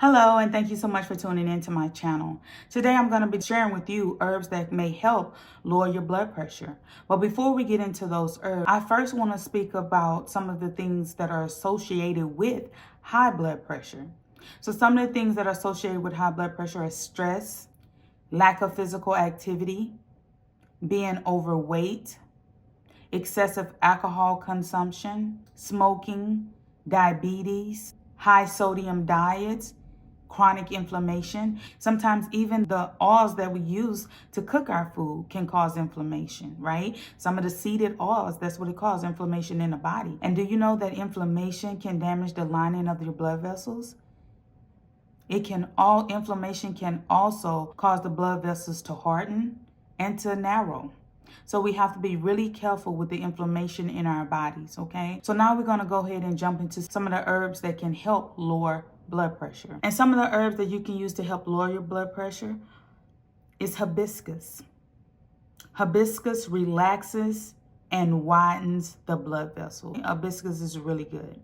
Hello, and thank you so much for tuning in to my channel. Today I'm going to be sharing with you herbs that may help lower your blood pressure. But before we get into those herbs, I first want to speak about some of the things that are associated with high blood pressure. So some of the things that are associated with high blood pressure are stress, lack of physical activity, being overweight, excessive alcohol consumption, smoking, diabetes, high sodium diets, chronic inflammation. Sometimes even the oils that we use to cook our food can cause inflammation, right? Some of the seeded oils, that's what it causes, inflammation in the body. And do you know that inflammation can damage the lining of your blood vessels? Inflammation can also cause the blood vessels to harden and to narrow. So we have to be really careful with the inflammation in our bodies, okay? So now we're gonna go ahead and jump into some of the herbs that can help lower blood pressure. And some of the herbs that you can use to help lower your blood pressure is hibiscus. Hibiscus relaxes and widens the blood vessel. Hibiscus is really good.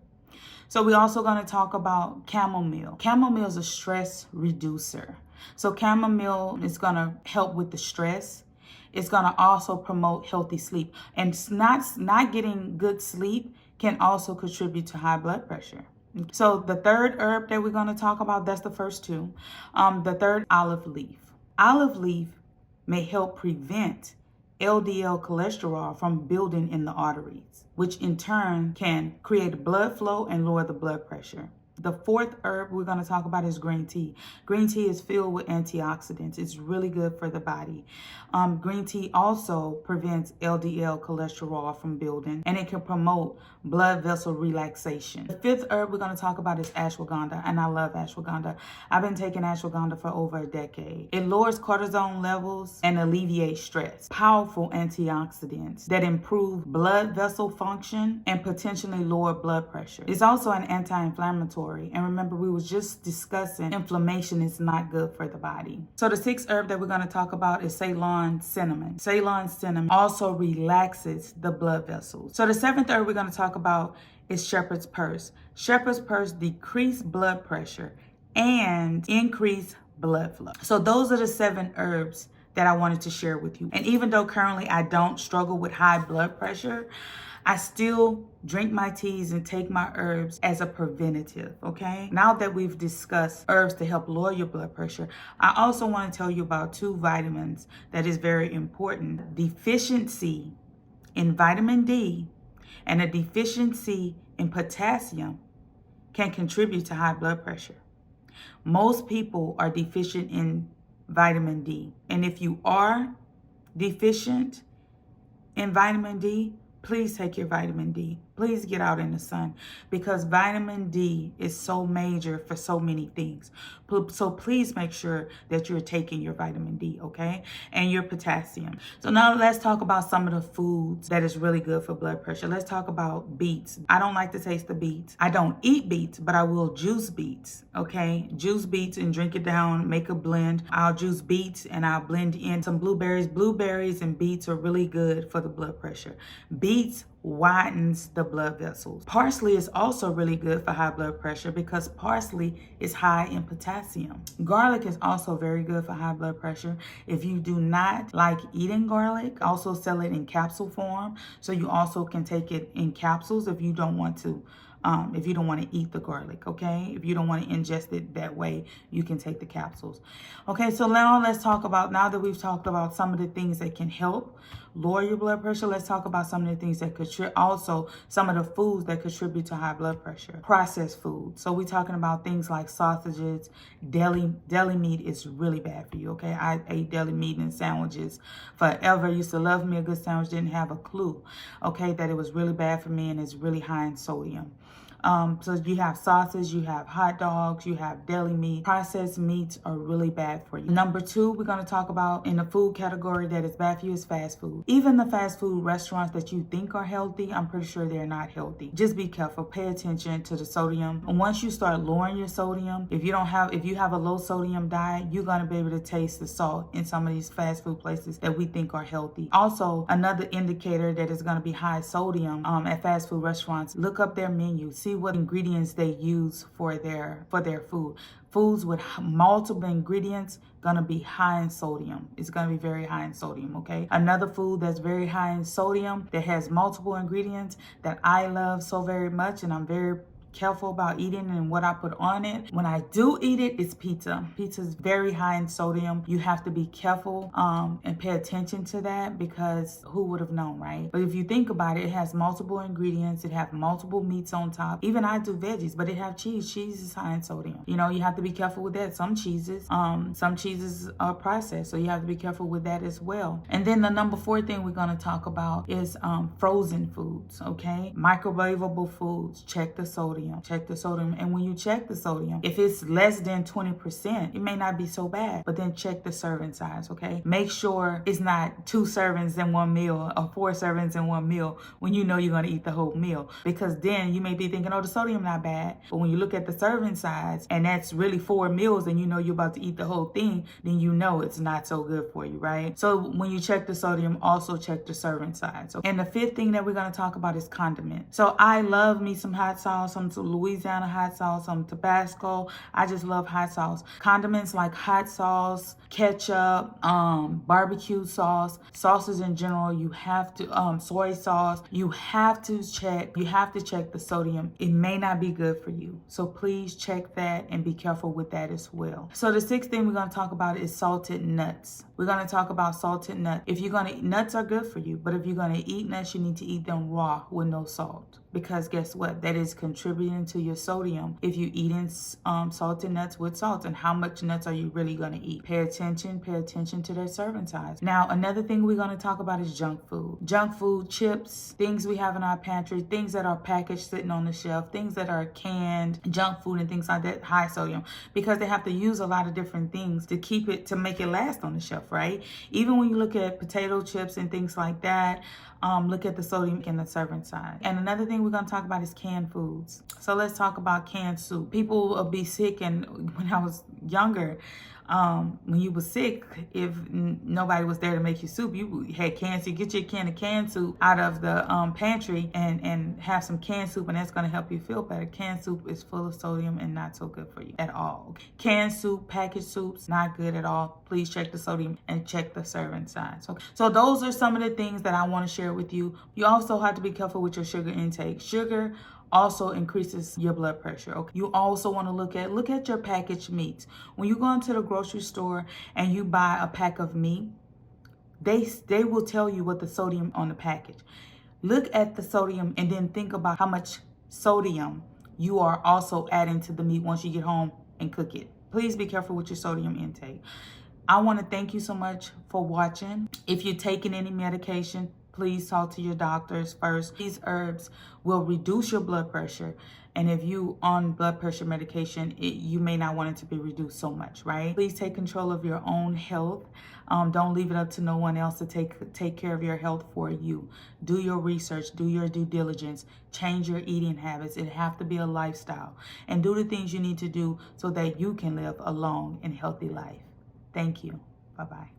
So we're also going to talk about chamomile. Chamomile is a stress reducer. So chamomile is going to help with the stress. It's going to also promote healthy sleep. And not getting good sleep can also contribute to high blood pressure. So the third herb that we're going to talk about, that's the first two. The third, olive leaf. Olive leaf may help prevent LDL cholesterol from building in the arteries, which in turn can create blood flow and lower the blood pressure. The fourth herb we're going to talk about is green tea. Green tea is filled with antioxidants. It's really good for the body. Green tea also prevents LDL cholesterol from building, and it can promote blood vessel relaxation. The fifth herb we're going to talk about is ashwagandha, and I love ashwagandha. I've been taking ashwagandha for over a decade. It lowers cortisone levels and alleviates stress. Powerful antioxidants that improve blood vessel function and potentially lower blood pressure. It's also an anti-inflammatory. And remember, we was just discussing inflammation is not good for the body. So the sixth herb that we're going to talk about is Ceylon cinnamon. Ceylon cinnamon also relaxes the blood vessels. So the seventh herb we're going to talk about is shepherd's purse. Shepherd's purse decrease blood pressure and increase blood flow. So those are the 7 herbs that I wanted to share with you. And even though currently I don't struggle with high blood pressure, I still drink my teas and take my herbs as a preventative, okay? Now that we've discussed herbs to help lower your blood pressure, I also want to tell you about 2 vitamins that is very important. Deficiency in vitamin D and a deficiency in potassium can contribute to high blood pressure. Most people are deficient in vitamin D. And if you are deficient in vitamin D, please take your vitamin D. Please get out in the sun, because vitamin D is so major for so many things. So please make sure that you're taking your vitamin D, okay? And your potassium. So now let's talk about some of the foods that is really good for blood pressure. Let's talk about beets. I don't like the taste of beets. I don't eat beets, but I will juice beets, okay? Juice beets and drink it down, make a blend. I'll juice beets and I'll blend in some blueberries. Blueberries and beets are really good for the blood pressure. Beets widens the blood vessels. Parsley is also really good for high blood pressure because parsley is high in potassium. Garlic is also very good for high blood pressure. If you do not like eating garlic, also sell it in capsule form. So you also can take it in capsules if you don't want to eat the garlic, okay? If you don't want to ingest it that way, you can take the capsules. Okay, so now let's talk about, now that we've talked about some of the things that can help lower your blood pressure, let's talk about some of the things that also some of the foods that contribute to high blood pressure. Processed food. So we're talking about things like sausages, deli meat is really bad for you, okay? I ate deli meat in sandwiches forever. Used to love me a good sandwich, didn't have a clue, okay, that it was really bad for me and it's really high in sodium. So you have sausage, you have hot dogs, you have deli meat. Processed meats are really bad for you. Number 2, we're going to talk about in the food category that is bad for you is fast food. Even the fast food restaurants that you think are healthy, I'm pretty sure they're not healthy. Just be careful. Pay attention to the sodium. And once you start lowering your sodium, if you have a low sodium diet, you're going to be able to taste the salt in some of these fast food places that we think are healthy. Also, another indicator that is going to be high sodium at fast food restaurants, look up their menu. See see what ingredients they use for their food. Foods with multiple ingredients gonna be high in sodium. It's gonna be very high in sodium, okay? Another food that's very high in sodium that has multiple ingredients that I love so very much, and I'm very careful about eating and what I put on it. When I do eat it, it's pizza. Pizza is very high in sodium. You have to be careful and pay attention to that, because who would have known, right? But if you think about it, it has multiple ingredients. It has multiple meats on top. Even I do veggies, but it have cheese. Cheese is high in sodium. You know, you have to be careful with that. Some cheeses are processed, so you have to be careful with that as well. And then the number 4 thing we're going to talk about is frozen foods, okay? Microwavable foods. Check the sodium. Check the sodium. And when you check the sodium, if it's less than 20%, it may not be so bad, but then check the serving size, okay? Make sure it's not 2 servings in one meal or 4 servings in one meal when you know you're going to eat the whole meal, because then you may be thinking, oh, the sodium not bad. But when you look at the serving size and that's really 4 meals and you know you're about to eat the whole thing, then you know it's not so good for you, right? So when you check the sodium, also check the serving size. Okay? And the 5th thing that we're going to talk about is condiment. So I love me some hot sauce, some Louisiana hot sauce, some Tabasco. I just love hot sauce. Condiments like hot sauce, ketchup, barbecue sauce, sauces in general, you have to, soy sauce, you have to check the sodium. It may not be good for you. So please check that and be careful with that as well. So the 6th thing we're going to talk about is salted nuts. We're going to talk about salted nuts. If you're going to eat nuts, are good for you, but if you're going to eat nuts, you need to eat them raw with no salt, because guess what? That is contributing to your sodium if you eating salted nuts with salt. And how much nuts are you really going to eat? Pay attention to their serving size. Now, another thing we're going to talk about is junk food. Junk food, chips, things we have in our pantry, things that are packaged sitting on the shelf, things that are canned, junk food and things like that, high sodium, because they have to use a lot of different things to make it last on the shelf, right? Even when you look at potato chips and things like that, look at the sodium and the serving size. And another thing we're going to talk about is canned foods. So let's talk about canned soup. People will be sick, and when I was younger, when you were sick, if nobody was there to make you soup, you had canned soup. Get your can of canned soup out of the pantry and have some canned soup, and that's going to help you feel better. Canned soup is full of sodium and not so good for you at all. Canned soup, packaged soups, not good at all. Please check the sodium and check the serving size. So those are some of the things that I want to share with you. You also have to be careful with your sugar intake. Sugar also increases your blood pressure. Okay. You also want to look at your packaged meats. When you go into the grocery store and you buy a pack of meat, they will tell you what the sodium on the package. Look at the sodium and then think about how much sodium you are also adding to the meat once you get home and cook it. Please be careful with your sodium intake. I want to thank you so much for watching. If you're taking any medication, please talk to your doctors first. These herbs will reduce your blood pressure. And if you on blood pressure medication, you may not want it to be reduced so much, right? Please take control of your own health. Don't leave it up to no one else to take care of your health for you. Do your research, do your due diligence, change your eating habits. It have to be a lifestyle. And do the things you need to do so that you can live a long and healthy life. Thank you. Bye-bye.